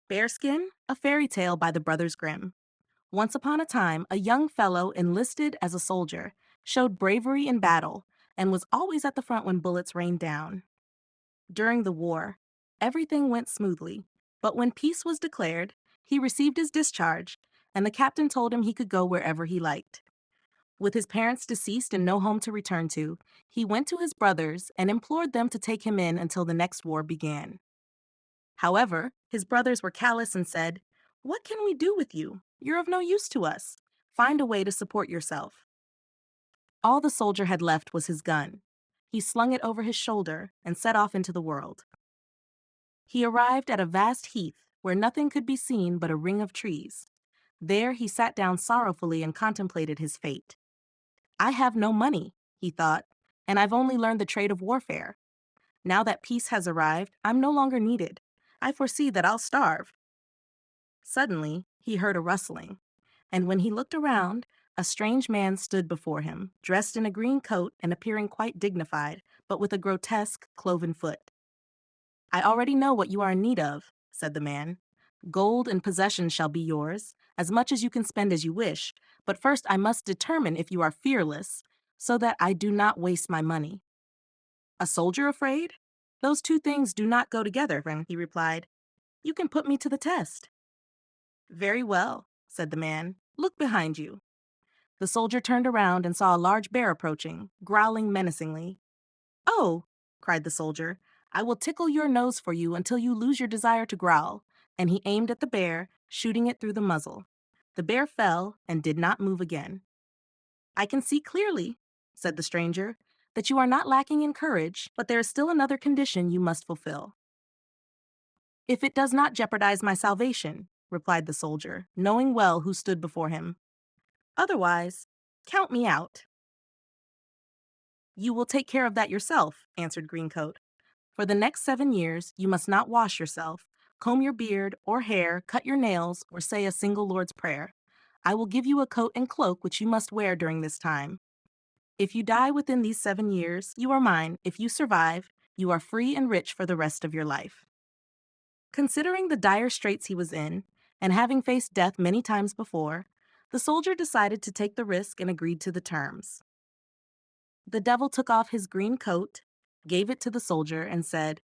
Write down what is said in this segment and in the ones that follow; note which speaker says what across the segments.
Speaker 1: Bearskin, a fairy tale by the Brothers Grimm. Once upon a time, a young fellow enlisted as a soldier, showed bravery in battle, and was always at the front when bullets rained down. During the war, everything went smoothly, but when peace was declared, he received his discharge, and the captain told him he could go wherever he liked. With his parents deceased and no home to return to, he went to his brothers and implored them to take him in until the next war began. However, his brothers were callous and said, "What can we do with you? You're of no use to us. Find a way to support yourself." All the soldier had left was his gun. He slung it over his shoulder and set off into the world. He arrived at a vast heath where nothing could be seen but a ring of trees. There he sat down sorrowfully and contemplated his fate. "I have no money," he thought, "and I've only learned the trade of warfare. Now that peace has arrived, I'm no longer needed. I foresee that I'll starve." Suddenly, he heard a rustling, and when he looked around, a strange man stood before him, dressed in a green coat and appearing quite dignified, but with a grotesque cloven foot. "I already know what you are in need of," said the man. "Gold and possessions shall be yours, as much as you can spend as you wish, but first I must determine if you are fearless, so that I do not waste my money." "A soldier afraid? Those two things do not go together," he replied. "You can put me to the test." "Very well," said the man. "Look behind you." The soldier turned around and saw a large bear approaching, growling menacingly. "Oh," cried the soldier, "I will tickle your nose for you until you lose your desire to growl," and he aimed at the bear, shooting it through the muzzle. The bear fell and did not move again. "I can see clearly," said the stranger, "that you are not lacking in courage, but there is still another condition you must fulfill." "If it does not jeopardize my salvation," replied the soldier, knowing well who stood before him. "Otherwise, count me out." "You will take care of that yourself," answered Greencoat. "For the next 7 years, you must not wash yourself, comb your beard or hair, cut your nails, or say a single Lord's Prayer. I will give you a coat and cloak which you must wear during this time. If you die within these 7 years, you are mine. If you survive, you are free and rich for the rest of your life." Considering the dire straits he was in, and having faced death many times before, the soldier decided to take the risk and agreed to the terms. The devil took off his green coat, gave it to the soldier, and said,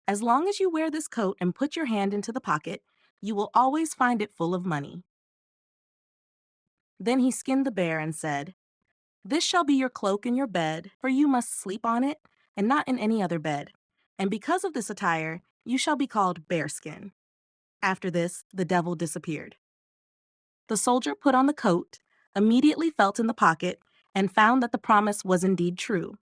Speaker 1: "As long as you wear this coat and put your hand into the pocket, you will always find it full of money." Then he skinned the bear and said, "This shall be your cloak and your bed, for you must sleep on it, and not in any other bed. And because of this attire, you shall be called Bearskin." After this, the devil disappeared. The soldier put on the coat, immediately felt in the pocket, and found that the promise was indeed true.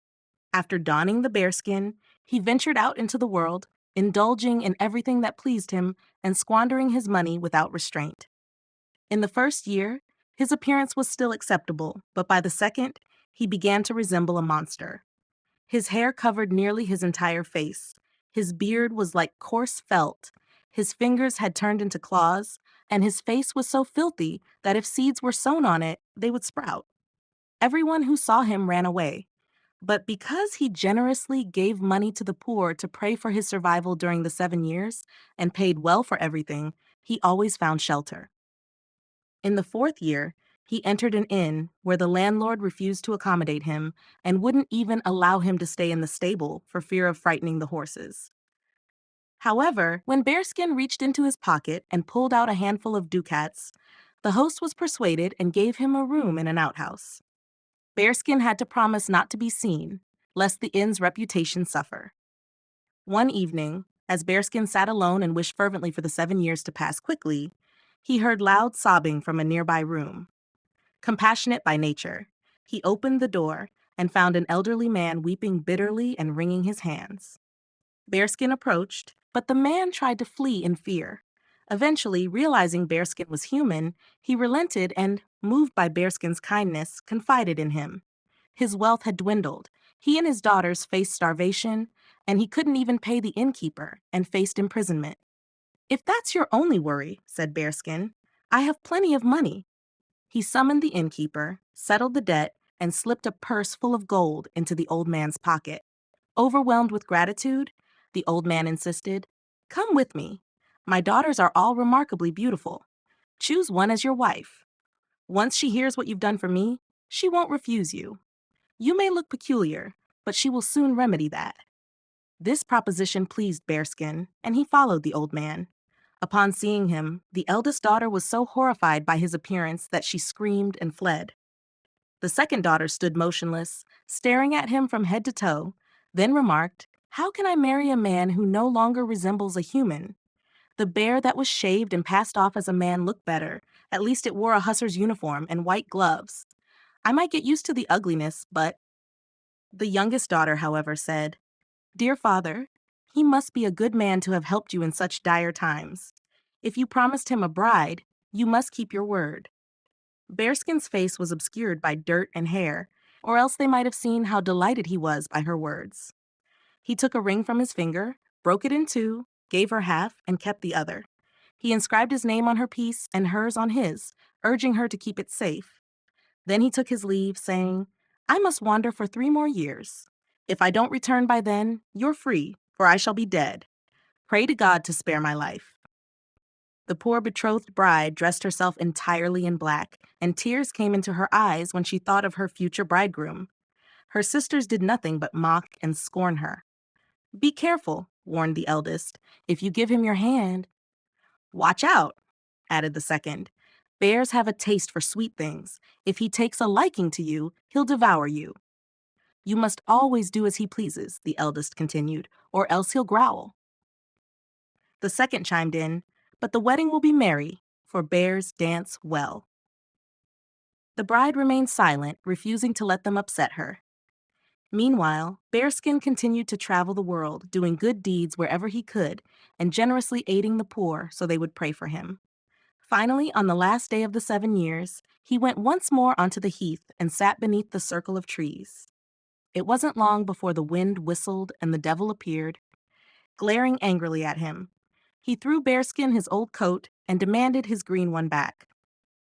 Speaker 1: After donning the bearskin, he ventured out into the world, indulging in everything that pleased him and squandering his money without restraint. In the first year, his appearance was still acceptable, but by the second, he began to resemble a monster. His hair covered nearly his entire face. His beard was like coarse felt. His fingers had turned into claws, and his face was so filthy that if seeds were sown on it, they would sprout. Everyone who saw him ran away. But because he generously gave money to the poor to pray for his survival during the 7 years and paid well for everything, he always found shelter. In the fourth year, he entered an inn where the landlord refused to accommodate him and wouldn't even allow him to stay in the stable for fear of frightening the horses. However, when Bearskin reached into his pocket and pulled out a handful of ducats, the host was persuaded and gave him a room in an outhouse. Bearskin had to promise not to be seen, lest the inn's reputation suffer. One evening, as Bearskin sat alone and wished fervently for the 7 years to pass quickly, he heard loud sobbing from a nearby room. Compassionate by nature, he opened the door and found an elderly man weeping bitterly and wringing his hands. Bearskin approached, but the man tried to flee in fear. Eventually, realizing Bearskin was human, he relented and, moved by Bearskin's kindness, confided in him. His wealth had dwindled. He and his daughters faced starvation, and he couldn't even pay the innkeeper and faced imprisonment. "If that's your only worry," said Bearskin, "I have plenty of money." He summoned the innkeeper, settled the debt, and slipped a purse full of gold into the old man's pocket. Overwhelmed with gratitude, the old man insisted, "Come with me. My daughters are all remarkably beautiful. Choose one as your wife. Once she hears what you've done for me, she won't refuse you. You may look peculiar, but she will soon remedy that." This proposition pleased Bearskin, and he followed the old man. Upon seeing him, the eldest daughter was so horrified by his appearance that she screamed and fled. The second daughter stood motionless, staring at him from head to toe, then remarked, "How can I marry a man who no longer resembles a human? The bear that was shaved and passed off as a man looked better. At least it wore a hussar's uniform and white gloves. I might get used to the ugliness, but—" The youngest daughter, however, said, "Dear father, he must be a good man to have helped you in such dire times. If you promised him a bride, you must keep your word." Bearskin's face was obscured by dirt and hair, or else they might have seen how delighted he was by her words. He took a ring from his finger, broke it in two, gave her half, and kept the other. He inscribed his name on her piece and hers on his, urging her to keep it safe. Then he took his leave, saying, "I must wander for 3 more years. If I don't return by then, you're free, for I shall be dead. Pray to God to spare my life." The poor betrothed bride dressed herself entirely in black, and tears came into her eyes when she thought of her future bridegroom. Her sisters did nothing but mock and scorn her. "Be careful," warned the eldest. "If you give him your hand—" "Watch out," added the second. "Bears have a taste for sweet things. If he takes a liking to you, he'll devour you." "You must always do as he pleases," the eldest continued, "or else he'll growl." The second chimed in, "But the wedding will be merry, for bears dance well." The bride remained silent, refusing to let them upset her. Meanwhile, Bearskin continued to travel the world, doing good deeds wherever he could, and generously aiding the poor so they would pray for him. Finally, on the last day of the 7 years, he went once more onto the heath and sat beneath the circle of trees. It wasn't long before the wind whistled and the devil appeared, glaring angrily at him. He threw Bearskin his old coat and demanded his green one back.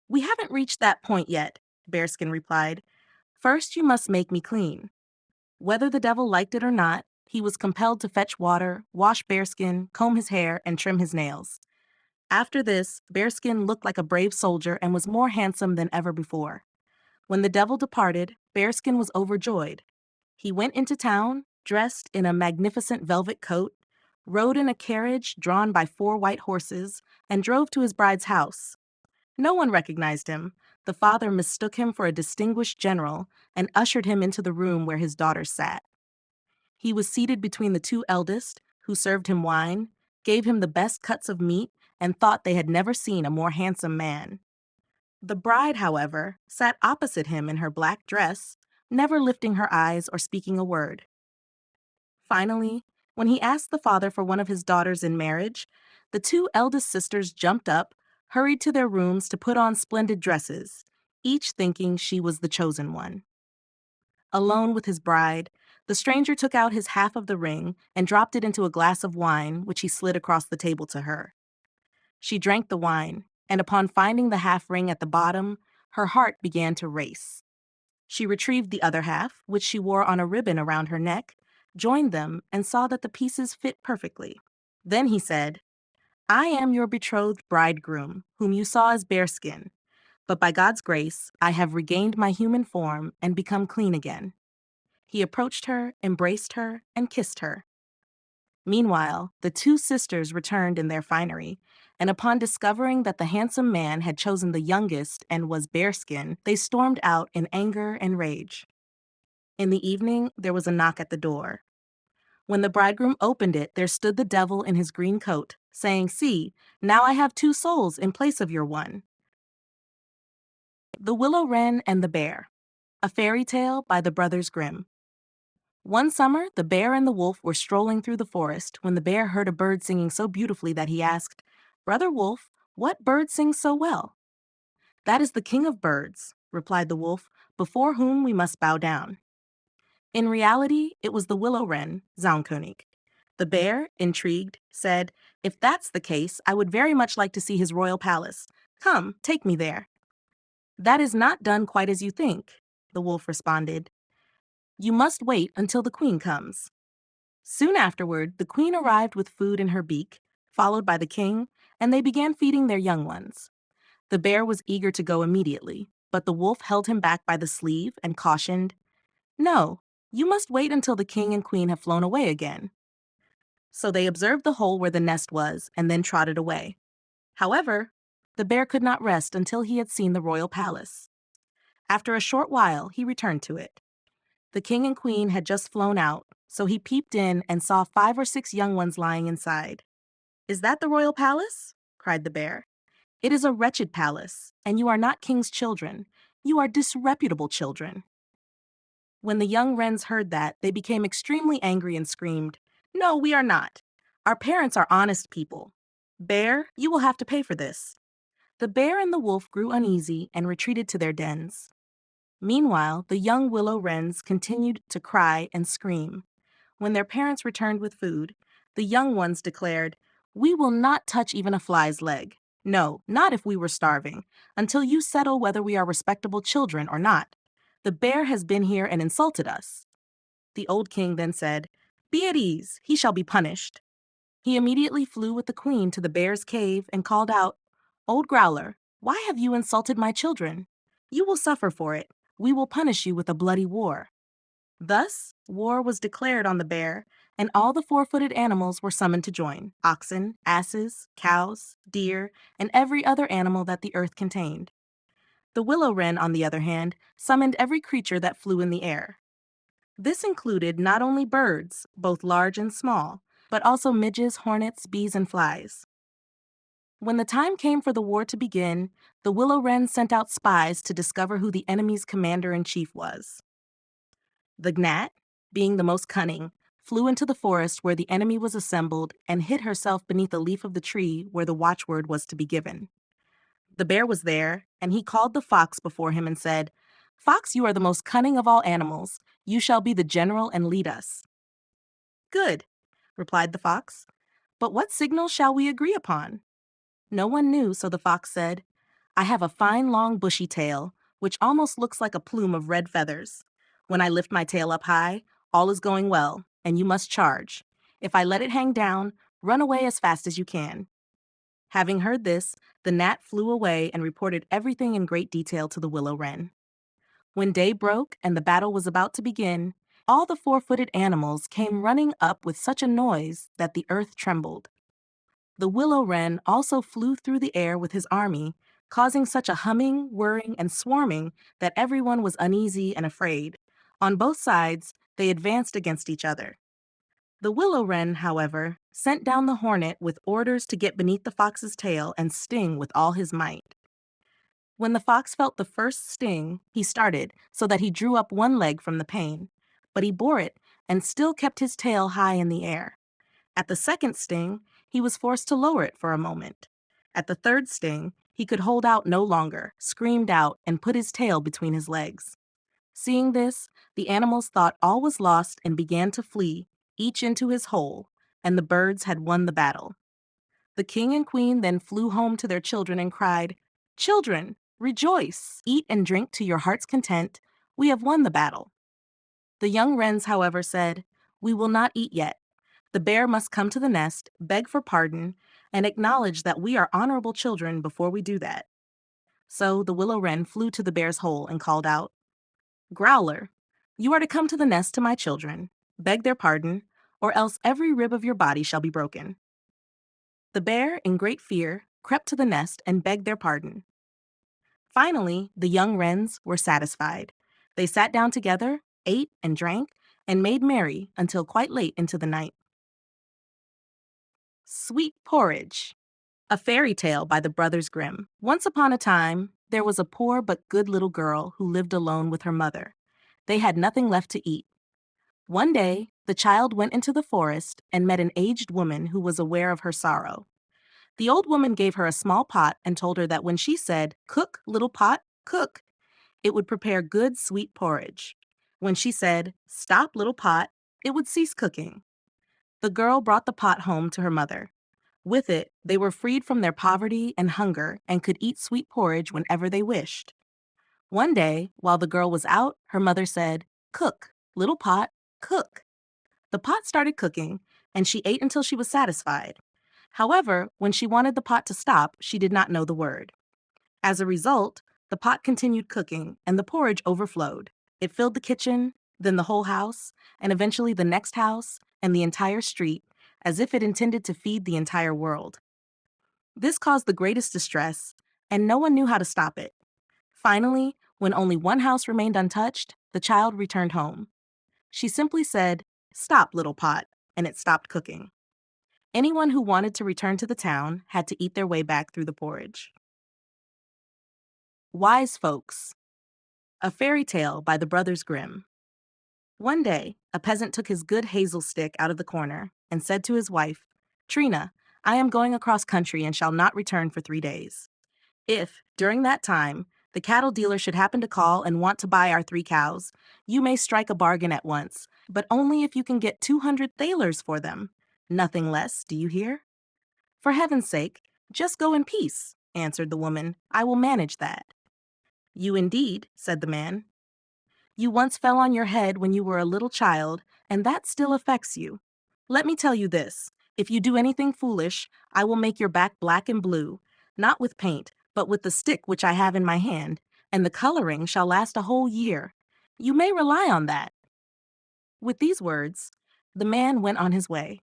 Speaker 1: "We haven't reached that point yet," Bearskin replied. "First you must make me clean." Whether the devil liked it or not, he was compelled to fetch water, wash Bearskin, comb his hair, and trim his nails. After this, Bearskin looked like a brave soldier and was more handsome than ever before. When the devil departed, Bearskin was overjoyed. He went into town, dressed in a magnificent velvet coat, rode in a carriage drawn by 4 white horses, and drove to his bride's house. No one recognized him. The father mistook him for a distinguished general and ushered him into the room where his daughters sat. He was seated between the 2 eldest, who served him wine, gave him the best cuts of meat, and thought they had never seen a more handsome man. The bride, however, sat opposite him in her black dress, never lifting her eyes or speaking a word. Finally, when he asked the father for one of his daughters in marriage, the 2 eldest sisters jumped up, hurried to their rooms to put on splendid dresses, each thinking she was the chosen one. Alone with his bride, the stranger took out his half of the ring and dropped it into a glass of wine, which he slid across the table to her. She drank the wine, and upon finding the half ring at the bottom, her heart began to race. She retrieved the other half, which she wore on a ribbon around her neck, joined them, and saw that the pieces fit perfectly. Then he said, "I am your betrothed bridegroom, whom you saw as Bearskin, but by God's grace, I have regained my human form and become clean again." He approached her, embraced her, and kissed her. Meanwhile, the 2 sisters returned in their finery, and upon discovering that the handsome man had chosen the youngest and was Bearskin, they stormed out in anger and rage. In the evening, there was a knock at the door. When the bridegroom opened it, there stood the devil in his green coat, saying, "See, now I have 2 souls in place of your one." The Willow Wren and the Bear, a fairy tale by the Brothers Grimm. One summer, the bear and the wolf were strolling through the forest when the bear heard a bird singing so beautifully that he asked, "Brother Wolf, what bird sings so well?" "That is the king of birds," replied the wolf, "before whom we must bow down." In reality, it was the willow wren, Zaunkönig. The bear, intrigued, said, "If that's the case, I would very much like to see his royal palace. Come, take me there." "That is not done quite as you think," the wolf responded. "You must wait until the queen comes." Soon afterward, the queen arrived with food in her beak, followed by the king, and they began feeding their young ones. The bear was eager to go immediately, but the wolf held him back by the sleeve and cautioned, "No, you must wait until the king and queen have flown away again." So they observed the hole where the nest was and then trotted away. However, the bear could not rest until he had seen the royal palace. After a short while, he returned to it. The king and queen had just flown out, so he peeped in and saw 5 or 6 young ones lying inside. "Is that the royal palace?" cried the bear. "It is a wretched palace, and you are not king's children. You are disreputable children." When the young wrens heard that, they became extremely angry and screamed, "No, we are not. Our parents are honest people. Bear, you will have to pay for this." The bear and the wolf grew uneasy and retreated to their dens. Meanwhile, the young willow wrens continued to cry and scream. When their parents returned with food, the young ones declared, "We will not touch even a fly's leg. No, not if we were starving, until you settle whether we are respectable children or not. The bear has been here and insulted us." The old king then said, "Be at ease, he shall be punished." He immediately flew with the queen to the bear's cave and called out, "Old Growler, why have you insulted my children? You will suffer for it. We will punish you with a bloody war." Thus, war was declared on the bear, and all the 4-footed animals were summoned to join: oxen, asses, cows, deer, and every other animal that the earth contained. The willow wren, on the other hand, summoned every creature that flew in the air. This included not only birds, both large and small, but also midges, hornets, bees, and flies. When the time came for the war to begin, the willow wren sent out spies to discover who the enemy's commander-in-chief was. The gnat, being the most cunning, flew into the forest where the enemy was assembled and hid herself beneath a leaf of the tree where the watchword was to be given. The bear was there, and he called the fox before him and said, "Fox, you are the most cunning of all animals. You shall be the general and lead us." "Good," replied the fox. "But what signal shall we agree upon?" No one knew, so the fox said, "I have a fine long bushy tail, which almost looks like a plume of red feathers. When I lift my tail up high, all is going well, and you must charge. If I let it hang down, run away as fast as you can." Having heard this, the gnat flew away and reported everything in great detail to the willow wren. When day broke and the battle was about to begin, all the 4-footed animals came running up with such a noise that the earth trembled. The willow wren also flew through the air with his army, causing such a humming, whirring, and swarming that everyone was uneasy and afraid. On both sides, they advanced against each other. The willow wren, however, sent down the hornet with orders to get beneath the fox's tail and sting with all his might. When the fox felt the first sting, he started so that he drew up one leg from the pain, but he bore it and still kept his tail high in the air. At the second sting, he was forced to lower it for a moment. At the third sting, he could hold out no longer, screamed out, and put his tail between his legs. Seeing this, the animals thought all was lost and began to flee, each into his hole, and the birds had won the battle. The king and queen then flew home to their children and cried, "Children, rejoice! Eat and drink to your heart's content. We have won the battle." The young wrens, however, said, "We will not eat yet. The bear must come to the nest, beg for pardon, and acknowledge that we are honorable children before we do that." So the willow wren flew to the bear's hole and called out, "Growler, you are to come to the nest to my children, beg their pardon, or else every rib of your body shall be broken." The bear, in great fear, crept to the nest and begged their pardon. Finally, the young wrens were satisfied. They sat down together, ate and drank, and made merry until quite late into the night. Sweet Porridge, a fairy tale by the Brothers Grimm. Once upon a time, there was a poor but good little girl who lived alone with her mother. They had nothing left to eat. One day, the child went into the forest and met an aged woman who was aware of her sorrow. The old woman gave her a small pot and told her that when she said, "Cook, little pot, cook," it would prepare good sweet porridge. When she said, "Stop, little pot," it would cease cooking. The girl brought the pot home to her mother. With it, they were freed from their poverty and hunger and could eat sweet porridge whenever they wished. One day, while the girl was out, her mother said, "Cook, little pot, cook." The pot started cooking, and she ate until she was satisfied. However, when she wanted the pot to stop, she did not know the word. As a result, the pot continued cooking and the porridge overflowed. It filled the kitchen, then the whole house, and eventually the next house and the entire street, as if it intended to feed the entire world. This caused the greatest distress, and no one knew how to stop it. Finally, when only one house remained untouched, the child returned home. She simply said, "Stop, little pot," and it stopped cooking. Anyone who wanted to return to the town had to eat their way back through the porridge. Wise Folks, a fairy tale by the Brothers Grimm. One day, a peasant took his good hazel stick out of the corner and said to his wife, "Trina, I am going across country and shall not return for 3 days. If, during that time, the cattle dealer should happen to call and want to buy our 3 cows, you may strike a bargain at once, but only if you can get 200 thalers for them. Nothing less, do you hear?" "For heaven's sake, just go in peace," answered the woman. "I will manage that." "You indeed," said the man. "You once fell on your head when you were a little child, and that still affects you. Let me tell you this. If you do anything foolish, I will make your back black and blue, not with paint, but with the stick which I have in my hand, and the coloring shall last a whole year. You may rely on that." With these words, the man went on his way.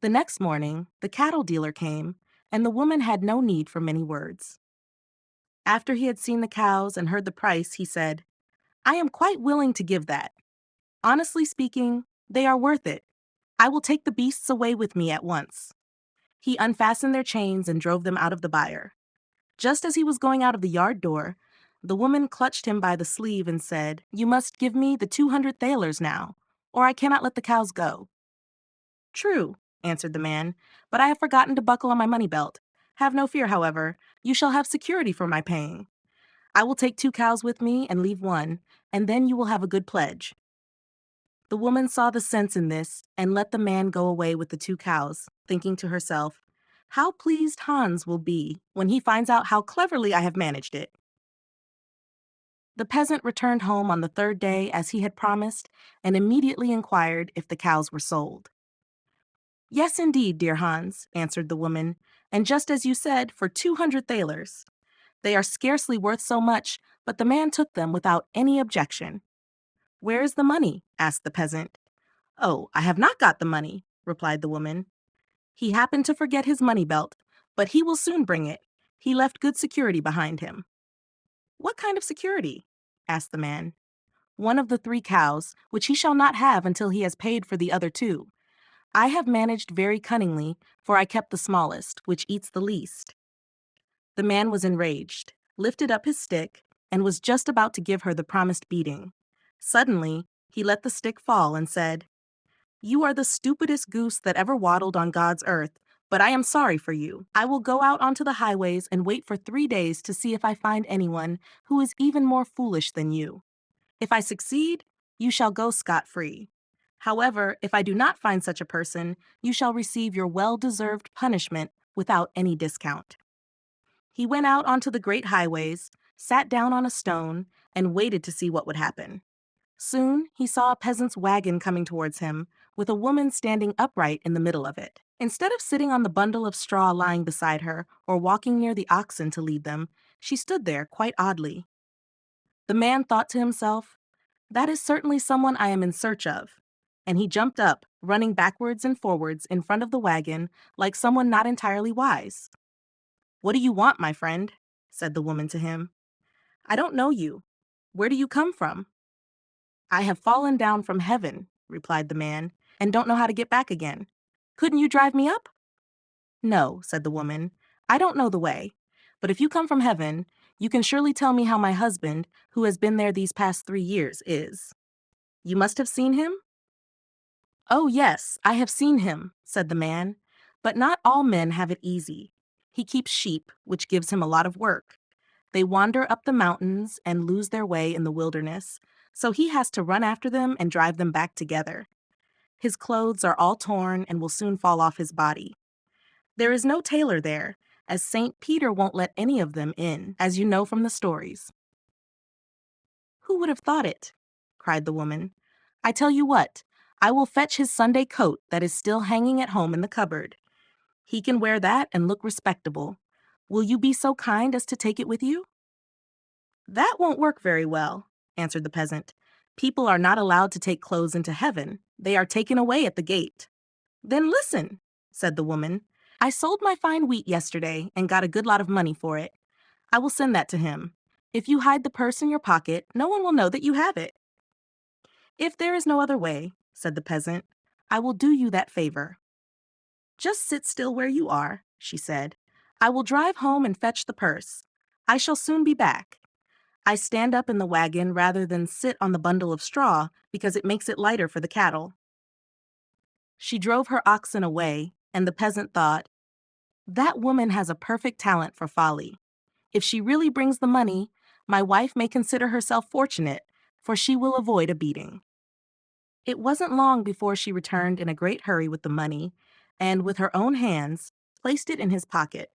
Speaker 1: The next morning, the cattle dealer came, and the woman had no need for many words. After he had seen the cows and heard the price, he said, "I am quite willing to give that. Honestly speaking, they are worth it. I will take the beasts away with me at once." He unfastened their chains and drove them out of the byre. Just as he was going out of the yard door, the woman clutched him by the sleeve and said, "You must give me the 200 thalers now, or I cannot let the cows go." "True," answered the man, "but I have forgotten to buckle on my money belt. Have no fear, however. You shall have security for my paying. I will take 2 cows with me and leave one, and then you will have a good pledge." The woman saw the sense in this and let the man go away with the 2 cows, thinking to herself, "How pleased Hans will be when he finds out how cleverly I have managed it." The peasant returned home on the 3rd day as he had promised and immediately inquired if the cows were sold. "Yes, indeed, dear Hans," answered the woman, "and just as you said, for 200 thalers. They are scarcely worth so much, but the man took them without any objection." "Where is the money?" asked the peasant. "Oh, I have not got the money," replied the woman. "He happened to forget his money belt, but he will soon bring it. He left good security behind him." "What kind of security?" asked the man. "One of the 3 cows, which he shall not have until he has paid for the other 2. I have managed very cunningly, for I kept the smallest, which eats the least." The man was enraged, lifted up his stick, and was just about to give her the promised beating. Suddenly, he let the stick fall and said, "You are the stupidest goose that ever waddled on God's earth, but I am sorry for you. I will go out onto the highways and wait for 3 days to see if I find anyone who is even more foolish than you. If I succeed, you shall go scot-free. However, if I do not find such a person, you shall receive your well-deserved punishment without any discount." He went out onto the great highways, sat down on a stone, and waited to see what would happen. Soon he saw a peasant's wagon coming towards him, with a woman standing upright in the middle of it. Instead of sitting on the bundle of straw lying beside her or walking near the oxen to lead them, she stood there quite oddly. The man thought to himself, "That is certainly someone I am in search of." And he jumped up, running backwards and forwards in front of the wagon like someone not entirely wise. "What do you want, my friend?" said the woman to him. "I don't know you. Where do you come from?" "I have fallen down from heaven," replied the man, "and don't know how to get back again. Couldn't you drive me up?" "No," said the woman, "I don't know the way. But if you come from heaven, you can surely tell me how my husband, who has been there these past 3 years, is. You must have seen him?" "Oh, yes, I have seen him," said the man. "But not all men have it easy. He keeps sheep, which gives him a lot of work. They wander up the mountains and lose their way in the wilderness, so he has to run after them and drive them back together. His clothes are all torn and will soon fall off his body. There is no tailor there, as St. Peter won't let any of them in, as you know from the stories." "Who would have thought it?" cried the woman. "I tell you what, I will fetch his Sunday coat that is still hanging at home in the cupboard. He can wear that and look respectable. Will you be so kind as to take it with you?" "That won't work very well," answered the peasant. "People are not allowed to take clothes into heaven. They are taken away at the gate." "Then listen," said the woman. "I sold my fine wheat yesterday and got a good lot of money for it. I will send that to him. If you hide the purse in your pocket, no one will know that you have it." "If there is no other way," said the peasant, "I will do you that favor." "Just sit still where you are," she said. "I will drive home and fetch the purse. I shall soon be back. I stand up in the wagon rather than sit on the bundle of straw because it makes it lighter for the cattle." She drove her oxen away, and the peasant thought, "That woman has a perfect talent for folly. If she really brings the money, my wife may consider herself fortunate, for she will avoid a beating." It wasn't long before she returned in a great hurry with the money, and with her own hands, placed it in his pocket.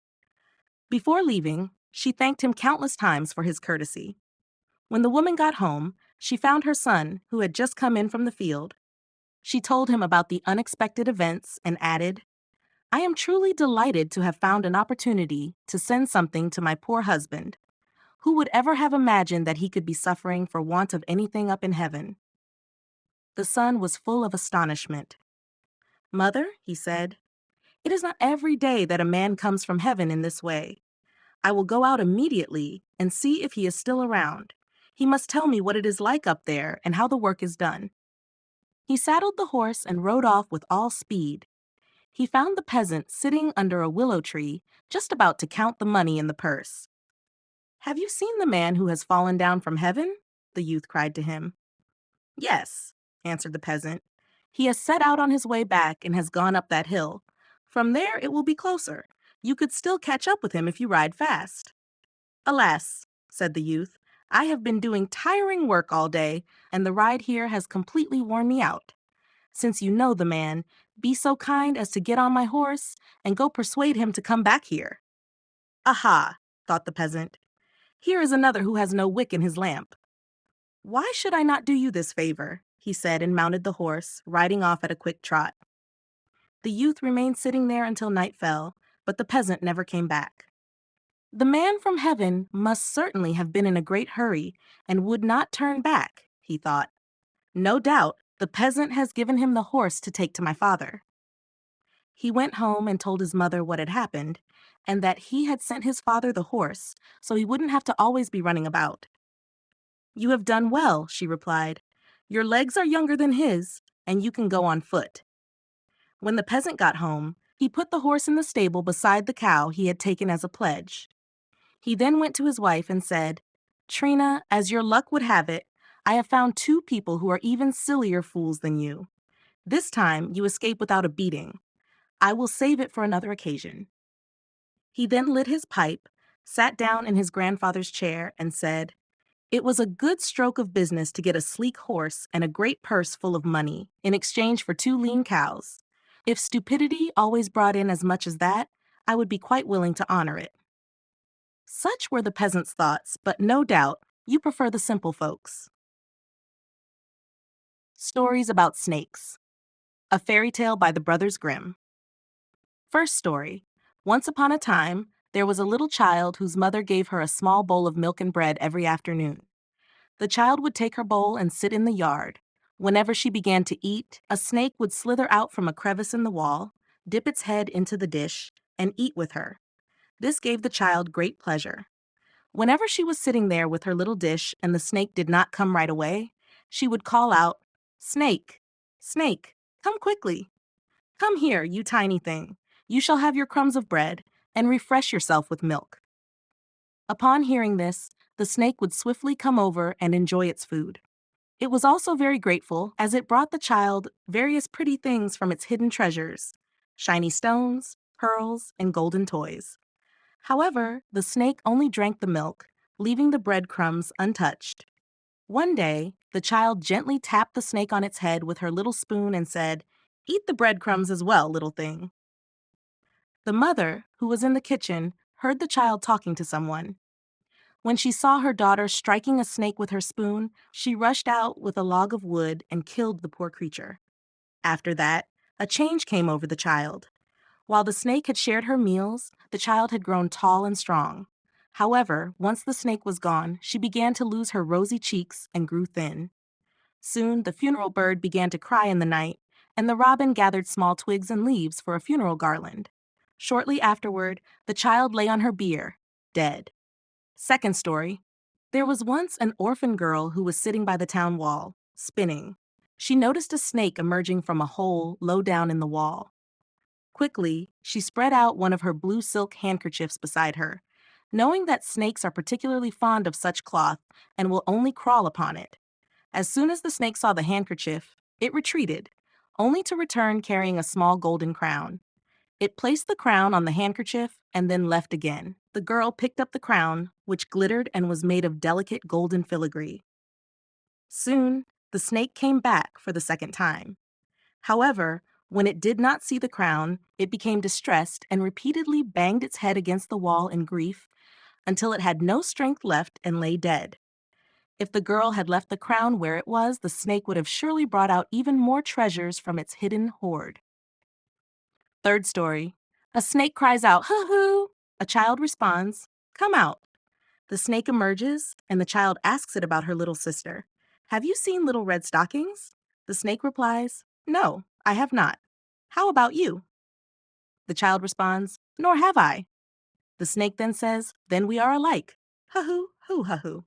Speaker 1: Before leaving, she thanked him countless times for his courtesy. When the woman got home, she found her son, who had just come in from the field. She told him about the unexpected events and added, "I am truly delighted to have found an opportunity to send something to my poor husband. Who would ever have imagined that he could be suffering for want of anything up in heaven?" The son was full of astonishment. "Mother," he said, "it is not every day that a man comes from heaven in this way. I will go out immediately and see if he is still around. He must tell me what it is like up there and how the work is done." He saddled the horse and rode off with all speed. He found the peasant sitting under a willow tree, just about to count the money in the purse. "Have you seen the man who has fallen down from heaven?" the youth cried to him. "Yes," answered the peasant. "He has set out on his way back and has gone up that hill. From there it will be closer. You could still catch up with him if you ride fast." "Alas," said the youth, "I have been doing tiring work all day, and the ride here has completely worn me out. Since you know the man, be so kind as to get on my horse and go persuade him to come back here." "Aha," thought the peasant, "here is another who has no wick in his lamp. Why should I not do you this favor?" he said, and mounted the horse, riding off at a quick trot. The youth remained sitting there until night fell, but the peasant never came back. "The man from heaven must certainly have been in a great hurry and would not turn back," he thought. "No doubt the peasant has given him the horse to take to my father." He went home and told his mother what had happened, and that he had sent his father the horse so he wouldn't have to always be running about. "You have done well," she replied. "Your legs are younger than his, and you can go on foot." When the peasant got home, he put the horse in the stable beside the cow he had taken as a pledge. He then went to his wife and said, "Trina, as your luck would have it, I have found two people who are even sillier fools than you. This time you escape without a beating. I will save it for another occasion." He then lit his pipe, sat down in his grandfather's chair, and said, "It was a good stroke of business to get a sleek horse and a great purse full of money in exchange for two lean cows. If stupidity always brought in as much as that, I would be quite willing to honor it." Such were the peasant's thoughts, but no doubt you prefer the simple folks. Stories about snakes. A fairy tale by the Brothers Grimm. First story. Once upon a time, there was a little child whose mother gave her a small bowl of milk and bread every afternoon. The child would take her bowl and sit in the yard. Whenever she began to eat, a snake would slither out from a crevice in the wall, dip its head into the dish, and eat with her. This gave the child great pleasure. Whenever she was sitting there with her little dish and the snake did not come right away, she would call out, "Snake, snake, come quickly. Come here, you tiny thing. You shall have your crumbs of bread and refresh yourself with milk." Upon hearing this, the snake would swiftly come over and enjoy its food. It was also very grateful, as it brought the child various pretty things from its hidden treasures: shiny stones, pearls, and golden toys. However, the snake only drank the milk, leaving the breadcrumbs untouched. One day, the child gently tapped the snake on its head with her little spoon and said, "Eat the breadcrumbs as well, little thing." The mother, who was in the kitchen, heard the child talking to someone. When she saw her daughter striking a snake with her spoon, she rushed out with a log of wood and killed the poor creature. After that, a change came over the child. While the snake had shared her meals, the child had grown tall and strong. However, once the snake was gone, she began to lose her rosy cheeks and grew thin. Soon, the funeral bird began to cry in the night, and the robin gathered small twigs and leaves for a funeral garland. Shortly afterward, the child lay on her bier, dead. Second story. There was once an orphan girl who was sitting by the town wall, spinning. She noticed a snake emerging from a hole low down in the wall. Quickly, she spread out one of her blue silk handkerchiefs beside her, knowing that snakes are particularly fond of such cloth and will only crawl upon it. As soon as the snake saw the handkerchief, it retreated, only to return carrying a small golden crown. It placed the crown on the handkerchief and then left again. The girl picked up the crown, which glittered and was made of delicate golden filigree. Soon, the snake came back for the second time. However, when it did not see the crown, it became distressed and repeatedly banged its head against the wall in grief until it had no strength left and lay dead. If the girl had left the crown where it was, the snake would have surely brought out even more treasures from its hidden hoard. Third story. A snake cries out, "Hoo-hoo!" A child responds, "Come out." The snake emerges, and the child asks it about her little sister. "Have you seen little red stockings?" The snake replies, "No, I have not. How about you?" The child responds, "Nor have I." The snake then says, "Then we are alike. Ha-hoo, hoo-ha-hoo."